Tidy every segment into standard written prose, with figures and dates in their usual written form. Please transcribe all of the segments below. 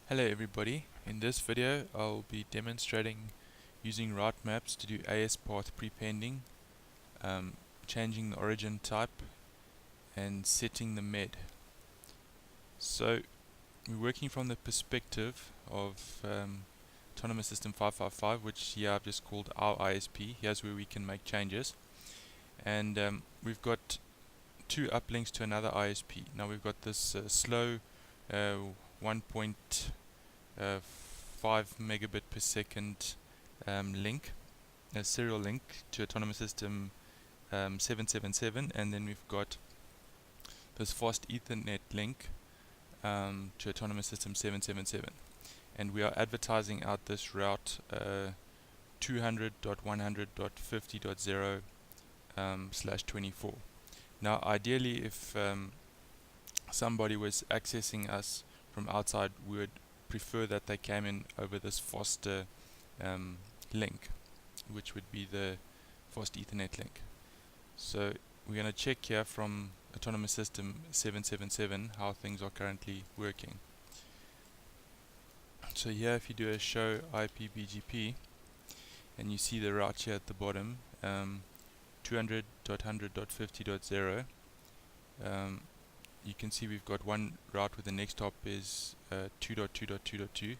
Hello everybody, in this video I'll be demonstrating using route maps to do AS-PATH prepending, changing the origin type and setting the MED. So we're working from the perspective of Autonomous System 555, which here I've just called our ISP. Here's where we can make changes, and we've got two uplinks to another ISP. Now we've got this slow 1.5 megabit per second link, a serial link to Autonomous System 777, and then we've got this fast Ethernet link to Autonomous System 777, and we are advertising out this route 200.100.50.0/24. Now ideally, if somebody was accessing us from outside, we would prefer that they came in over this faster link, which would be the fast Ethernet link. So we're going to check here from Autonomous System 777 how things are currently working. So here, if you do a show IP BGP, and you see the route here at the bottom, 200.100.50.0, you can see we've got one route where the next hop is 2.2.2.2,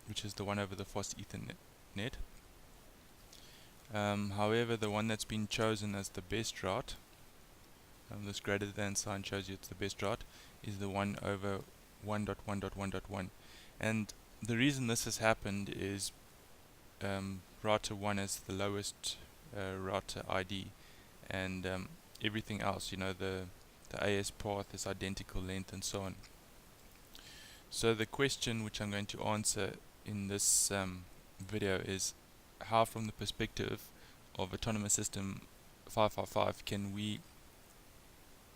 which is the one over the fast Ethernet. However, the one that's been chosen as the best route, this greater than sign shows you it's the best route, is the one over 1.1.1.1. And the reason this has happened is router 1 is the lowest router ID, and everything else, you know, the AS-PATH is identical length and so on. So the question which I'm going to answer in this video is how, from the perspective of Autonomous System 555, can we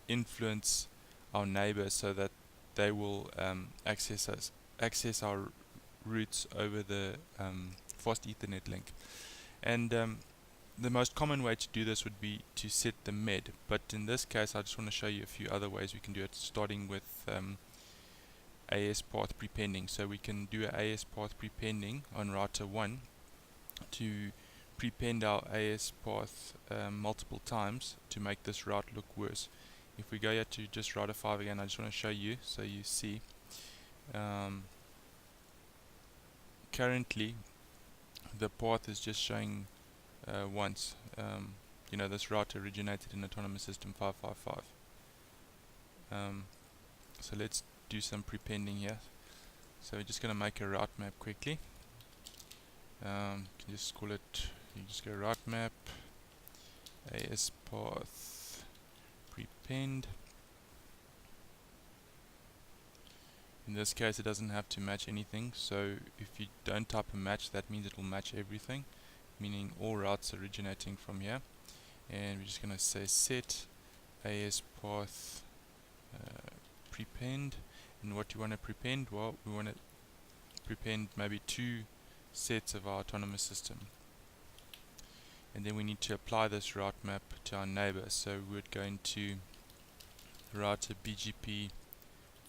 influence our neighbor so that they will access our routes over the fast Ethernet link. And the most common way to do this would be to set the MED, but in this case I just want to show you a few other ways we can do it, starting with AS-PATH prepending. So we can do an AS-PATH prepending on router 1 to prepend our AS-PATH multiple times to make this route look worse. If we go here to just router 5 again, I just want to show you so you see. Currently the path is just showing once. You know, this route originated in Autonomous System 555. So let's do some prepending here. So we're just going to make a route map quickly. You can just call it, you just go route map AS-PATH prepend. In this case it doesn't have to match anything, so if you don't type a match, that means it will match everything, meaning all routes originating from here. And we're just going to say set AS-PATH prepend. And what you want to prepend? Well, we want to prepend maybe two sets of our autonomous system, and then we need to apply this route map to our neighbor. So we would go into router BGP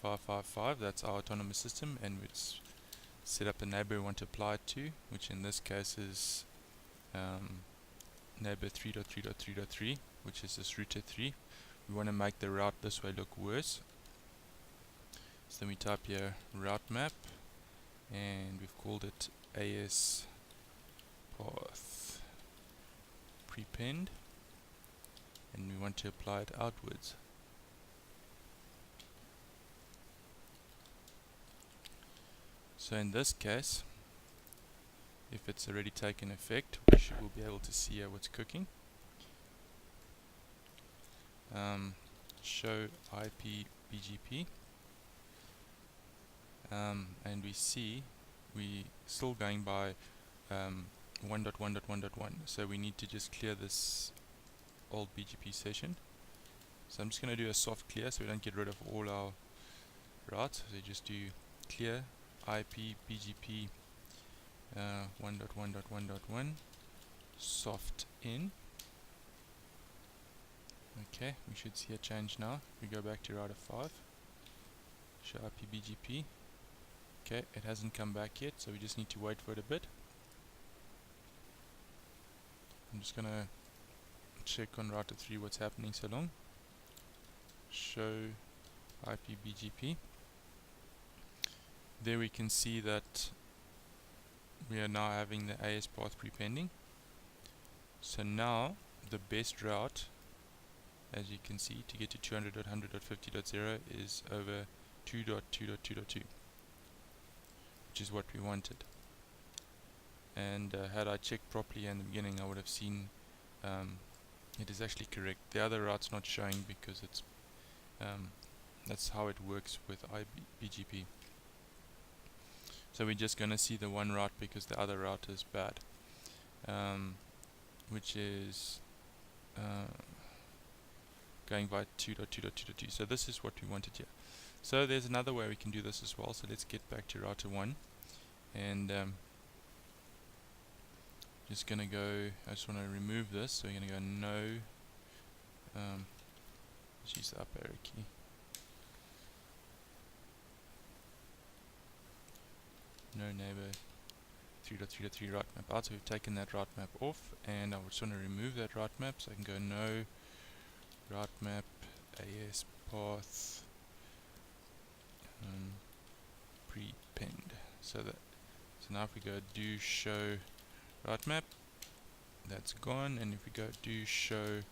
555, that's our autonomous system, and we'd set up the neighbor we want to apply it to, which in this case is neighbor 3.3.3.3, which is this router 3. We want to make the route this way look worse. So then we type here route map, and we've called it AS-PATH prepend, and we want to apply it outwards. So in this case, if it's already taken effect, we'll be able to see what's cooking. Show IP BGP, and we see we still going by 1.1.1.1, so we need to just clear this old BGP session. So I'm just going to do a soft clear so we don't get rid of all our routes. So just do clear IP BGP 1.1.1.1 soft in. Okay, we should see a change now. We go back to router 5. show IP BGP. Okay, it hasn't come back yet, so we just need to wait for it a bit. I'm just gonna check on router 3 what's happening so long. Show IP BGP. There we can see that we are now having the AS-PATH prepending. So now the best route, as you can see, to get to 200.100.50.0 is over 2.2.2.2, which is what we wanted. And had I checked properly in the beginning, I would have seen it is actually correct. The other route's not showing because it's that's how it works with BGP. So we're just going to see the one route because the other route is bad, which is going via 2.2.2.2. So this is what we wanted here. So there's another way we can do this as well. So let's get back to router 1, and just going to go, I just want to remove this, so we're going to go no, let's use the up arrow key. No neighbor 3.3.3 route map out, so we've taken that route map off, and I just want to remove that route map, so I can go no route map AS-PATH prepend. So now if we go do show route map, that's gone, and if we go do show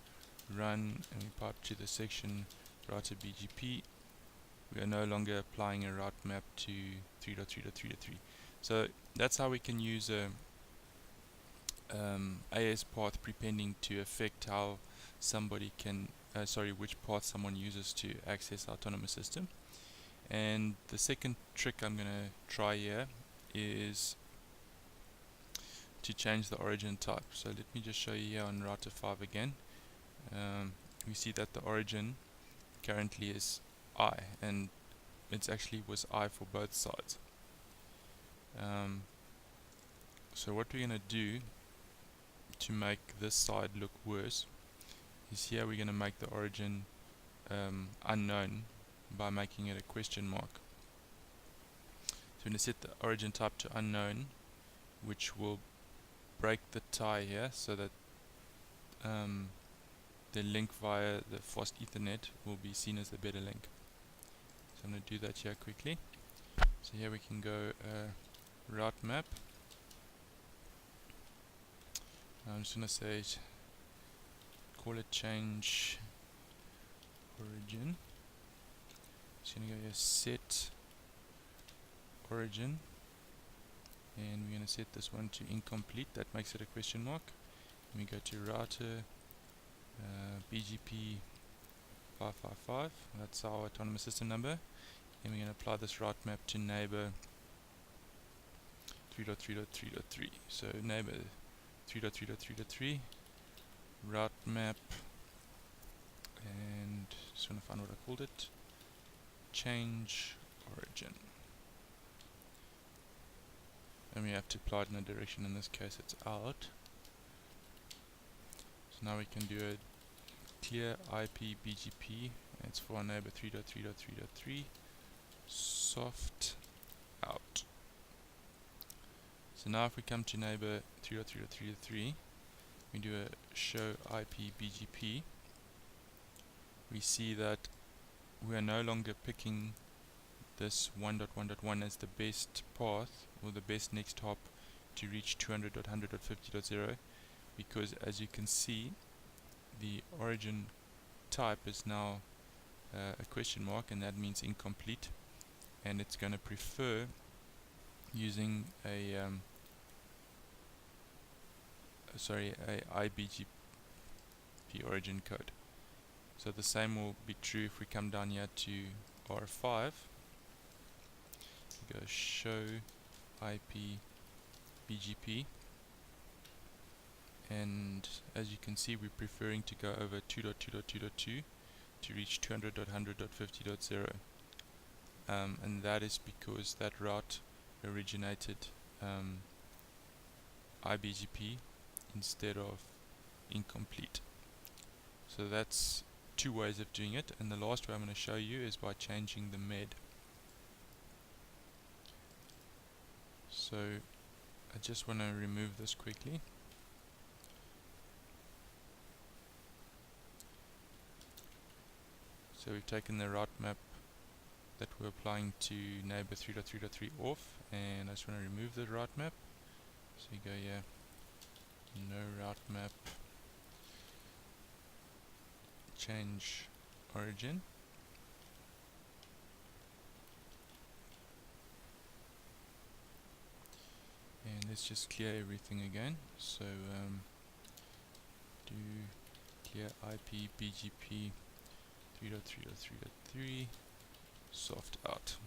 run and we pipe to the section router BGP, we are no longer applying a route map to 3.3.3.3. So that's how we can use AS-PATH prepending to affect how somebody can, which path someone uses to access our autonomous system. And the second trick I'm going to try here is to change the origin type. So let me just show you here on router 5 again. We see that the origin currently is I, and it actually was I for both sides. So what we're going to do to make this side look worse is here we're going to make the origin unknown by making it a question mark. So we're going to set the origin type to unknown, which will break the tie here so that the link via the fast Ethernet will be seen as the better link. So I'm going to do that here quickly. So here we can go route map. I'm just going to say, call it change origin. Just going to go here set origin, and we're going to set this one to incomplete. That makes it a question mark. And we go to router BGP 555. That's our autonomous system number. And we're going to apply this route map to neighbor 3.3.3.3. So neighbor 3.3.3.3 route map, and just want to find what I called it, change origin, and we have to apply it in a direction. In this case it's out. So now we can do a clear IP BGP. It's for our neighbor 3.3.3.3 soft out. So now if we come to neighbor 3.3.3.3, we do a show IP BGP, we see that we are no longer picking this 1.1.1 as the best path or the best next hop to reach 200.100.50.0, because as you can see the origin type is now a question mark, and that means incomplete, and it's going to prefer using a IBGP origin code. So the same will be true if we come down here to R5, go show IP BGP, and as you can see we're preferring to go over 2.2.2.2 to reach 200.100.50.0, and that is because that route originated IBGP instead of incomplete. So that's two ways of doing it, and the last way I'm going to show you is by changing the MED. So I just want to remove this quickly. So we've taken the route map that we're applying to neighbor 3.3.3 off, and I just want to remove the route map. So you go here, no route map, change origin, and let's just clear everything again. So do clear IP BGP 3.3.3.3 soft out.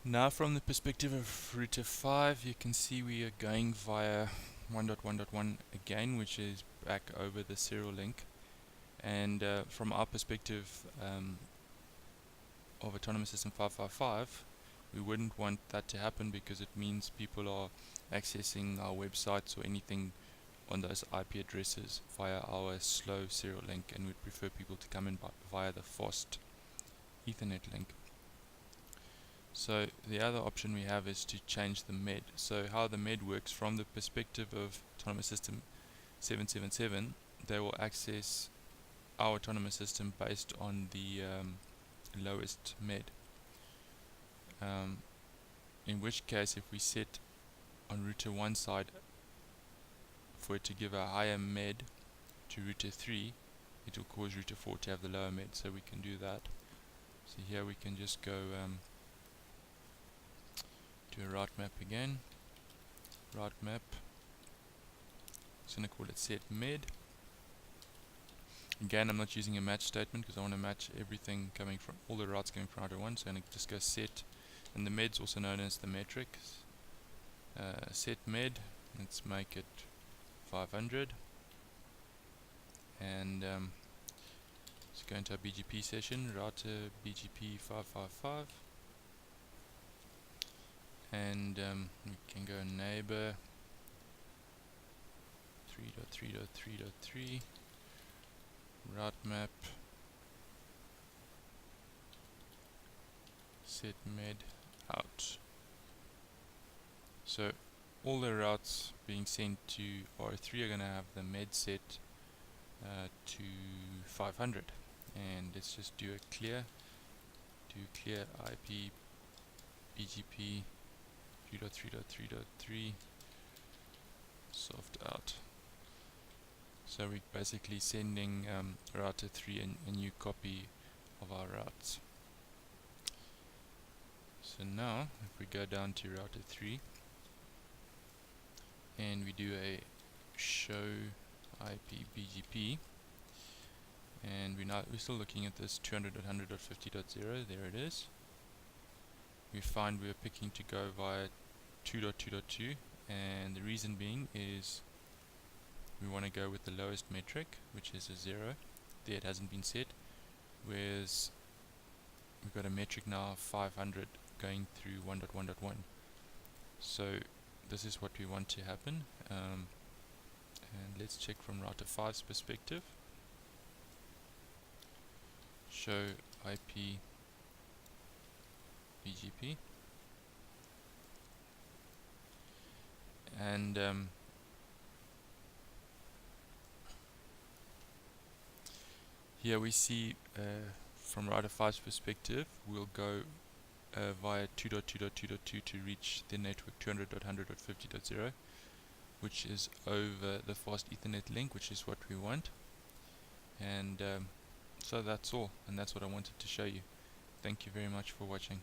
Now from the perspective of router 5, you can see we are going via 1.1.1 again, which is back over the serial link. And from our perspective of Autonomous System 555, we wouldn't want that to happen, because it means people are accessing our websites or anything on those IP addresses via our slow serial link, and we'd prefer people to come in via the fast Ethernet link. So the other option we have is to change the MED. So how the MED works from the perspective of Autonomous System 777, they will access our autonomous system based on the lowest MED. In which case, if we set on router 1 side for it to give a higher MED to router 3, it will cause router 4 to have the lower MED, so we can do that. So here we can just go do a route map again. Route map. Just going to call it set med. Again, I'm not using a match statement because I want to match everything coming from all the routes coming from router 1. So I'm going to just go set, and the med's also known as the metric. Set med. Let's make it 500. And let's go into our BGP session. Router BGP 555. And we can go neighbor 3.3.3.3 route map set med out. So all the routes being sent to R3 are going to have the med set to 500. And let's just do a clear. Do clear IP BGP 3.3.3.3 soft out. So we're basically sending router 3 a new copy of our routes. So now if we go down to router 3 and we do a show IP BGP, and we're still looking at this 200.100.50.0, there it is. We find we're picking to go via 2.2.2, and the reason being is we want to go with the lowest metric, which is a 0. There it hasn't been set, whereas we've got a metric now of 500 going through 1.1.1. So this is what we want to happen. And let's check from router 5's perspective. Show IP BGP, and here we see from router 5's perspective we'll go via 2.2.2.2 to reach the network 200.100.50.0, which is over the fast Ethernet link, which is what we want. And so that's all, and that's what I wanted to show you. Thank you very much for watching.